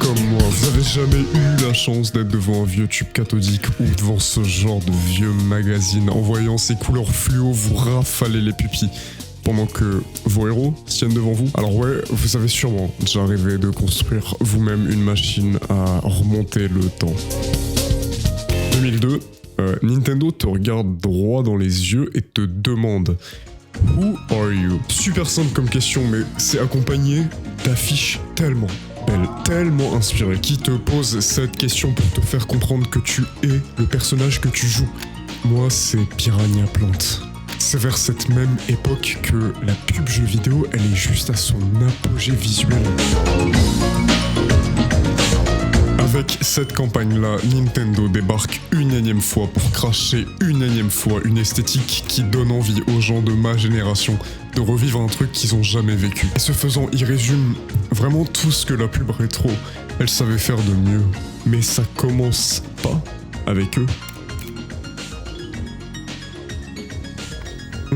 comme moi, vous avez jamais eu la chance d'être devant un vieux tube cathodique ou devant ce genre de vieux magazine en voyant ces couleurs fluo vous rafaler les pupilles pendant que vos héros tiennent devant vous. Alors ouais, vous avez sûrement déjà rêvé de construire vous-même une machine à remonter le temps. 2002, Nintendo te regarde droit dans les yeux et te demande « Who are you ?» Super simple comme question, mais c'est accompagné d'affiches tellement belles, tellement inspirées, qui te posent cette question pour te faire comprendre que tu es le personnage que tu joues. Moi, c'est Piranha Plant. C'est vers cette même époque que la pub jeu vidéo, elle est juste à son apogée visuel. Avec cette campagne-là, Nintendo débarque une énième fois pour cracher une énième fois une esthétique qui donne envie aux gens de ma génération de revivre un truc qu'ils ont jamais vécu. Et ce faisant, ils résument vraiment tout ce que la pub rétro, elle savait faire de mieux. Mais ça commence pas avec eux.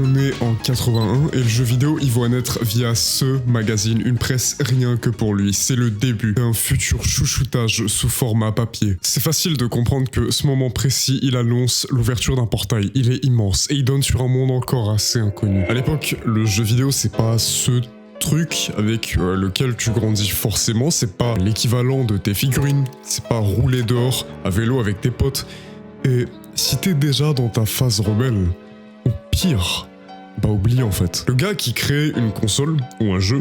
On est en 81 et le jeu vidéo il voit naître via ce magazine une presse rien que pour lui. C'est le début d'un futur chouchoutage sous format papier. C'est facile de comprendre que ce moment précis il annonce l'ouverture d'un portail. Il est immense et il donne sur un monde encore assez inconnu. À l'époque, le jeu vidéo c'est pas ce truc avec lequel tu grandis forcément, c'est pas l'équivalent de tes figurines, c'est pas rouler dehors à vélo avec tes potes. Et si t'es déjà dans ta phase rebelle, ou pire, bah oublie en fait. Le gars qui crée une console ou un jeu,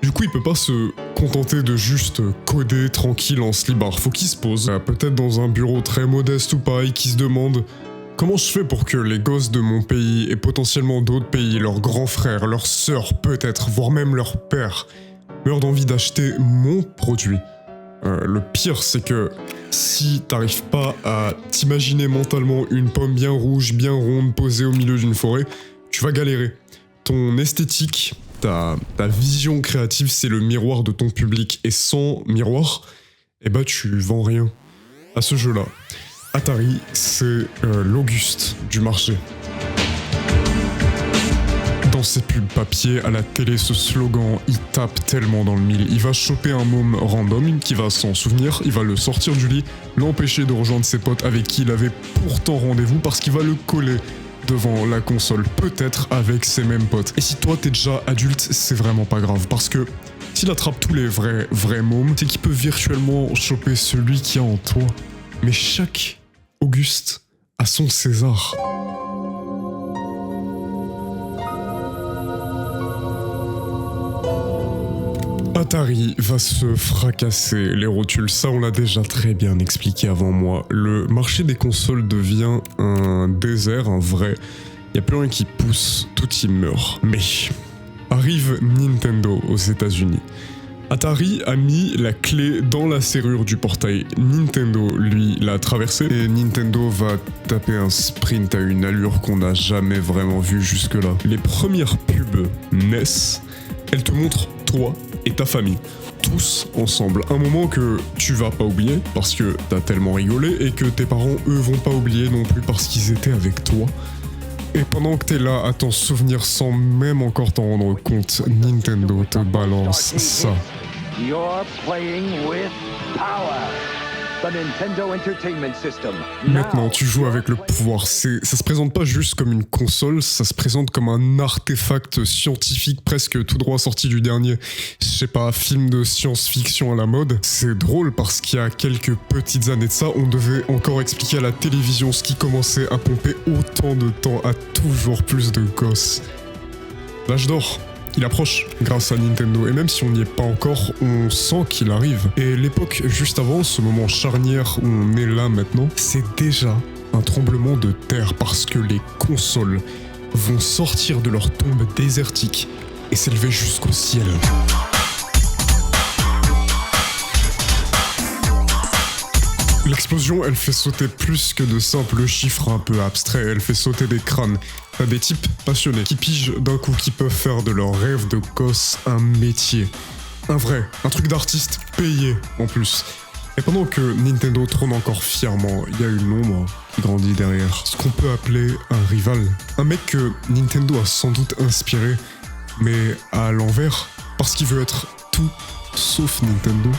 du coup il peut pas se contenter de juste coder tranquille en slibard. Faut qu'il se pose, peut-être dans un bureau très modeste ou pas, et qui se demande comment je fais pour que les gosses de mon pays et potentiellement d'autres pays, leurs grands frères, leurs sœurs peut-être, voire même leur père, meurent d'envie d'acheter mon produit. Le pire c'est que si t'arrives pas à t'imaginer mentalement une pomme bien rouge, bien ronde, posée au milieu d'une forêt, tu vas galérer. Ton esthétique, ta vision créative, c'est le miroir de ton public. Et sans miroir, eh bah tu vends rien. À ce jeu-là, Atari, c'est l'Auguste du marché. Dans ses pubs papier, à la télé, ce slogan, il tape tellement dans le mille. Il va choper un môme random qui va s'en souvenir, il va le sortir du lit, l'empêcher de rejoindre ses potes avec qui il avait pourtant rendez-vous parce qu'il va le coller devant la console, peut-être avec ses mêmes potes. Et si toi t'es déjà adulte, c'est vraiment pas grave parce que s'il attrape tous les vrais mômes, c'est qu'il peut virtuellement choper celui qui est en toi. Mais chaque Auguste a son César. Atari va se fracasser les rotules, ça on l'a déjà très bien expliqué avant moi. Le marché des consoles devient un désert, un vrai. Y a plus rien qui pousse, tout y meurt. Mais arrive Nintendo aux États-Unis. Atari a mis la clé dans la serrure du portail. Nintendo, lui, l'a traversé et Nintendo va taper un sprint à une allure qu'on n'a jamais vraiment vue jusque-là. Les premières pubs NES, elles te montrent toi et ta famille, tous ensemble. Un moment que tu vas pas oublier parce que t'as tellement rigolé et que tes parents, eux, vont pas oublier non plus parce qu'ils étaient avec toi. Et pendant que t'es là à t'en souvenir sans même encore t'en rendre compte, Nintendo te balance ça. You're playing with power. The Nintendo Entertainment System. Maintenant, tu joues avec le pouvoir. Ça se présente pas juste comme une console, ça se présente comme un artefact scientifique presque tout droit sorti du dernier, je sais pas, film de science-fiction à la mode. C'est drôle parce qu'il y a quelques petites années de ça, on devait encore expliquer à la télévision ce qui commençait à pomper autant de temps à toujours plus de gosses. L'âge d'or, il approche grâce à Nintendo et même si on n'y est pas encore, on sent qu'il arrive. Et l'époque juste avant, ce moment charnière où on est là maintenant, c'est déjà un tremblement de terre parce que les consoles vont sortir de leur tombe désertique et s'élever jusqu'au ciel. L'explosion, elle fait sauter plus que de simples chiffres un peu abstraits, elle fait sauter des crânes. T'as des types passionnés qui pigent d'un coup, qui peuvent faire de leur rêve de gosse un métier. Un vrai, un truc d'artiste payé en plus. Et pendant que Nintendo trône encore fièrement, il y a une ombre qui grandit derrière. Ce qu'on peut appeler un rival. Un mec que Nintendo a sans doute inspiré, mais à l'envers, parce qu'il veut être tout sauf Nintendo.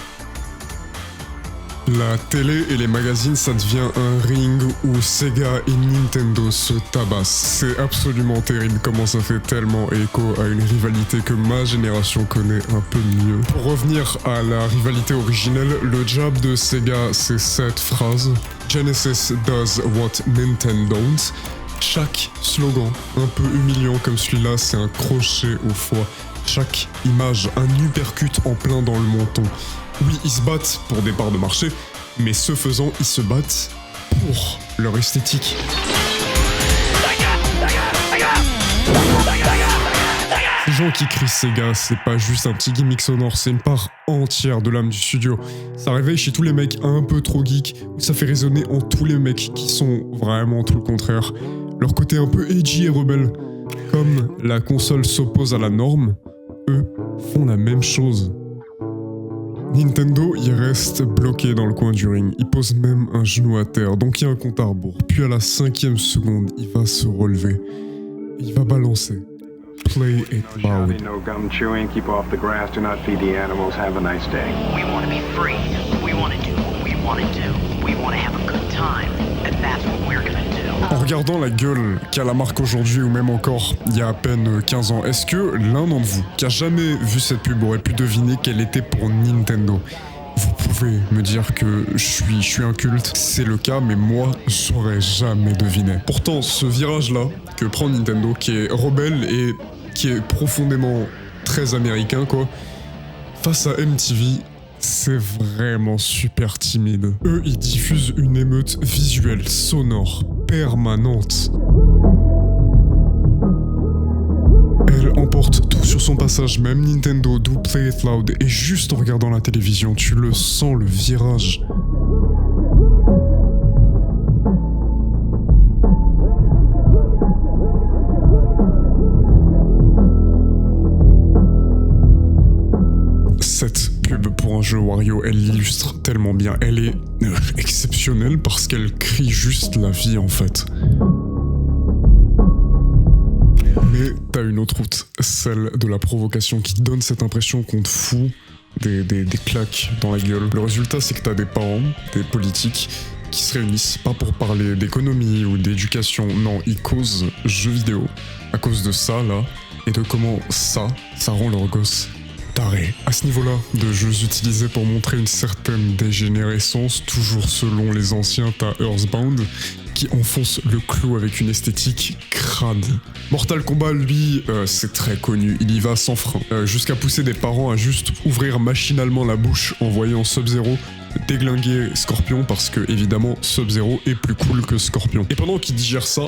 La télé et les magazines, ça devient un ring où Sega et Nintendo se tabassent. C'est absolument terrible comment ça fait tellement écho à une rivalité que ma génération connaît un peu mieux. Pour revenir à la rivalité originelle, le jab de Sega, c'est cette phrase. Genesis does what Nintendo don't. Chaque slogan, un peu humiliant comme celui-là, c'est un crochet au foie. Chaque image, un uppercut en plein dans le menton. Oui, ils se battent pour des parts de marché, mais ce faisant, ils se battent pour leur esthétique. Les gens qui crient Sega, c'est pas juste un petit gimmick sonore, c'est une part entière de l'âme du studio. Ça réveille chez tous les mecs un peu trop geeks, ou ça fait résonner en tous les mecs qui sont vraiment tout le contraire. Leur côté un peu edgy et rebelle. Comme la console s'oppose à la norme, eux font la même chose. Nintendo, il reste bloqué dans le coin du ring, il pose même un genou à terre, donc il y a un compte à rebours. Puis à la 5e seconde, il va se relever. Il va balancer. Play it loud. No gum chewing, keep off the grass, do not feed the animals, have a nice day. We want to be free. We want to do what we want to do. We want to have a good time. And that's what we're gonna do. En regardant la gueule qu'a la marque aujourd'hui ou même encore il y a à peine 15 ans, est-ce que l'un d'entre vous qui a jamais vu cette pub aurait pu deviner qu'elle était pour Nintendo? Vous pouvez me dire que je suis un culte, c'est le cas, mais moi, j'aurais jamais deviné. Pourtant, ce virage-là que prend Nintendo, qui est rebelle et qui est profondément très américain, quoi, face à MTV, c'est vraiment super timide. Eux, ils diffusent une émeute visuelle, sonore, permanente. Elle emporte tout sur son passage, même Nintendo do Play It Loud, et juste en regardant la télévision, tu le sens, le virage. Cette pub pour un jeu Wario, elle l'illustre tellement bien. Elle est exceptionnelle parce qu'elle crie juste la vie en fait. Mais t'as une autre route, celle de la provocation qui donne cette impression qu'on te fout des claques dans la gueule. Le résultat, c'est que t'as des parents, des politiques qui se réunissent pas pour parler d'économie ou d'éducation, non, ils causent jeux vidéo à cause de ça là et de comment ça rend leurs gosses tarés. À ce niveau-là, de jeux utilisés pour montrer une certaine dégénérescence, toujours selon les anciens, t'as Earthbound qui enfonce le clou avec une esthétique crade. Mortal Kombat, lui, c'est très connu, il y va sans frein, jusqu'à pousser des parents à juste ouvrir machinalement la bouche en voyant Sub-Zero déglinguer Scorpion parce que, évidemment, Sub-Zero est plus cool que Scorpion. Et pendant qu'ils digèrent ça,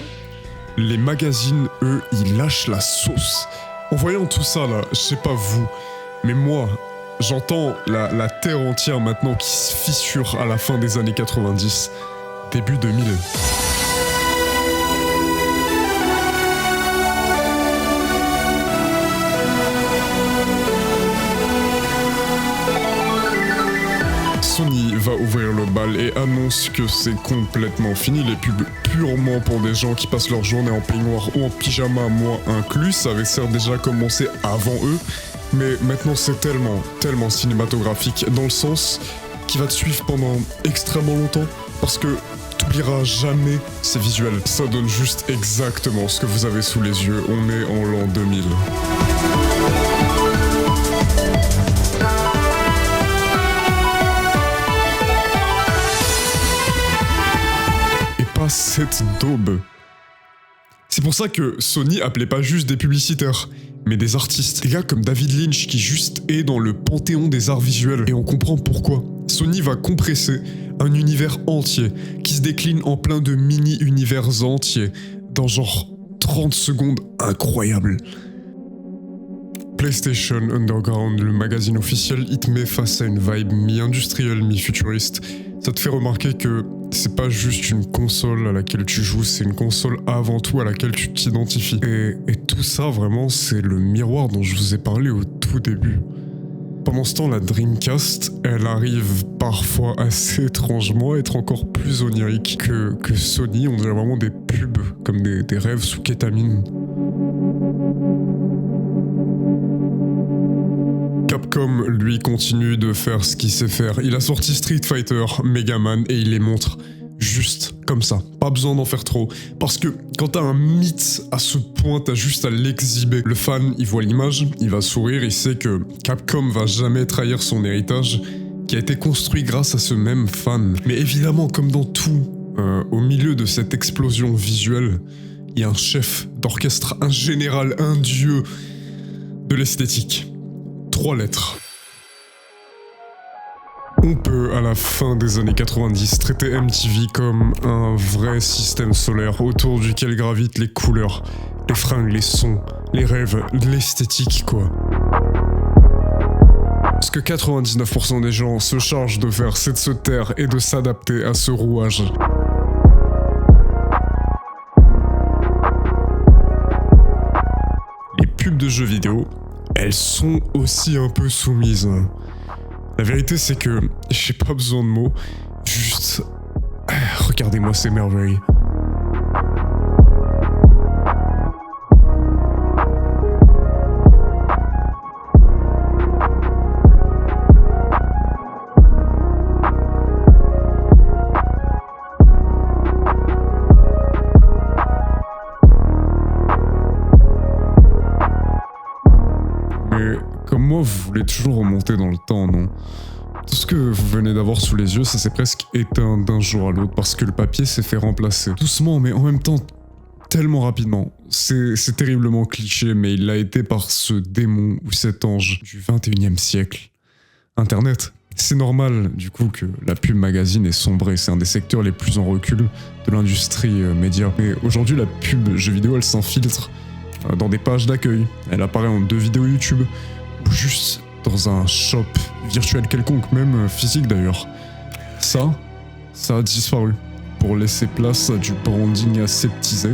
les magazines, eux, ils lâchent la sauce. En voyant tout ça, là, je sais pas vous, mais moi, j'entends la terre entière maintenant qui se fissure à la fin des années 90, début 2000. Sony va ouvrir le bal et annonce que c'est complètement fini. Les pubs purement pour des gens qui passent leur journée en peignoir ou en pyjama, moi inclus, ça avait certes déjà commencé avant eux, mais maintenant c'est tellement cinématographique, dans le sens qui va te suivre pendant extrêmement longtemps, parce que t'oublieras jamais ces visuels. Ça donne juste exactement ce que vous avez sous les yeux. On est en l'an 2000. Cette daube. C'est pour ça que Sony appelait pas juste des publicitaires, mais des artistes. Des gars comme David Lynch qui juste est dans le panthéon des arts visuels. Et on comprend pourquoi. Sony va compresser un univers entier qui se décline en plein de mini-univers entiers dans genre 30 secondes incroyables. PlayStation Underground, le magazine officiel, il te met face à une vibe mi-industrielle, mi-futuriste. Ça te fait remarquer que c'est pas juste une console à laquelle tu joues, c'est une console avant tout à laquelle tu t'identifies. Et tout ça, vraiment, c'est le miroir dont je vous ai parlé au tout début. Pendant ce temps, la Dreamcast, elle arrive parfois assez étrangement à être encore plus onirique que Sony. On dirait vraiment des pubs, comme des rêves sous kétamine. Capcom, lui, continue de faire ce qu'il sait faire. Il a sorti Street Fighter, Mega Man et il les montre juste comme ça. Pas besoin d'en faire trop. Parce que quand t'as un mythe à ce point, t'as juste à l'exhiber. Le fan, il voit l'image, il va sourire, il sait que Capcom va jamais trahir son héritage qui a été construit grâce à ce même fan. Mais évidemment, comme dans tout, au milieu de cette explosion visuelle, il y a un chef d'orchestre, un général, un dieu de l'esthétique. 3 lettres. On peut, à la fin des années 90, traiter MTV comme un vrai système solaire autour duquel gravitent les couleurs, les fringues, les sons, les rêves, l'esthétique, quoi. Ce que 99% des gens se chargent de faire, c'est de se taire et de s'adapter à ce rouage. Les pubs de jeux vidéo, elles sont aussi un peu soumises. La vérité, c'est que j'ai pas besoin de mots, juste regardez-moi ces merveilles. Mais comme moi, vous voulez toujours remonter dans le temps, non? Tout ce que vous venez d'avoir sous les yeux, ça s'est presque éteint d'un jour à l'autre parce que le papier s'est fait remplacer. Doucement, mais en même temps, tellement rapidement. C'est terriblement cliché, mais il l'a été par ce démon ou cet ange du 21e siècle. Internet. C'est normal, du coup, que la pub magazine est sombrée. C'est un des secteurs les plus en recul de l'industrie média. Mais aujourd'hui, la pub jeux vidéo, elle s'infiltre dans des pages d'accueil. Elle apparaît en 2 vidéos YouTube ou juste dans un shop virtuel quelconque, même physique d'ailleurs. Ça a disparu pour laisser place à du branding aseptisé,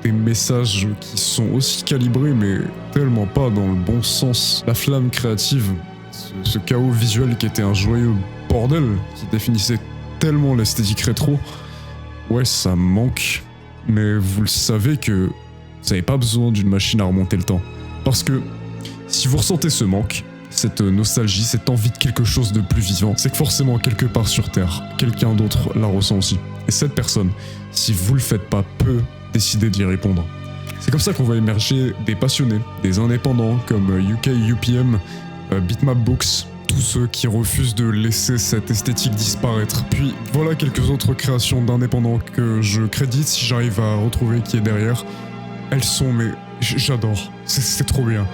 des messages qui sont aussi calibrés mais tellement pas dans le bon sens. La flamme créative, ce chaos visuel qui était un joyeux bordel, qui définissait tellement l'esthétique rétro, ouais, ça manque. Mais vous le savez que vous n'avez pas besoin d'une machine à remonter le temps. Parce que si vous ressentez ce manque, cette nostalgie, cette envie de quelque chose de plus vivant, c'est que forcément quelque part sur Terre, quelqu'un d'autre la ressent aussi. Et cette personne, si vous le faites pas, peut décider d'y répondre. C'est comme ça qu'on va émerger des passionnés, des indépendants comme UK UPM, Bitmap Books, tous ceux qui refusent de laisser cette esthétique disparaître. Puis voilà quelques autres créations d'indépendants que je crédite si j'arrive à retrouver qui est derrière. Elles sont, mais j'adore, c'est trop bien.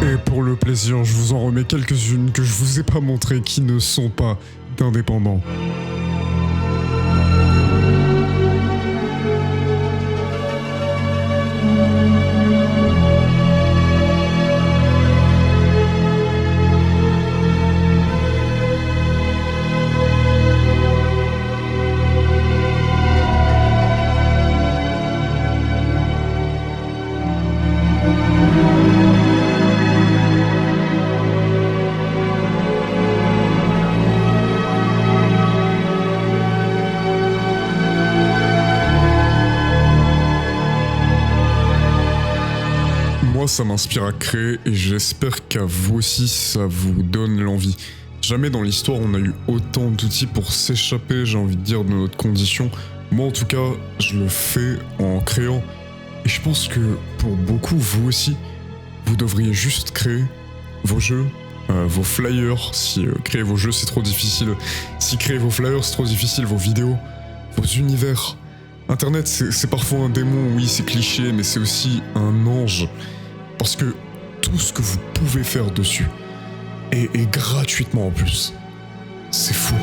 Et pour le plaisir, je vous en remets quelques-unes que je vous ai pas montrées qui ne sont pas d'indépendants. Moi, ça m'inspire à créer et j'espère qu'à vous aussi, ça vous donne l'envie. Jamais dans l'histoire on a eu autant d'outils pour s'échapper, j'ai envie de dire, de notre condition. Moi en tout cas, je le fais en créant. Et je pense que pour beaucoup, vous aussi, vous devriez juste créer vos jeux, vos flyers. Si créer vos jeux c'est trop difficile, si créer vos flyers c'est trop difficile, vos vidéos, vos univers. Internet c'est parfois un démon, oui c'est cliché, mais c'est aussi un ange. Parce que tout ce que vous pouvez faire dessus, et gratuitement en plus, c'est fou.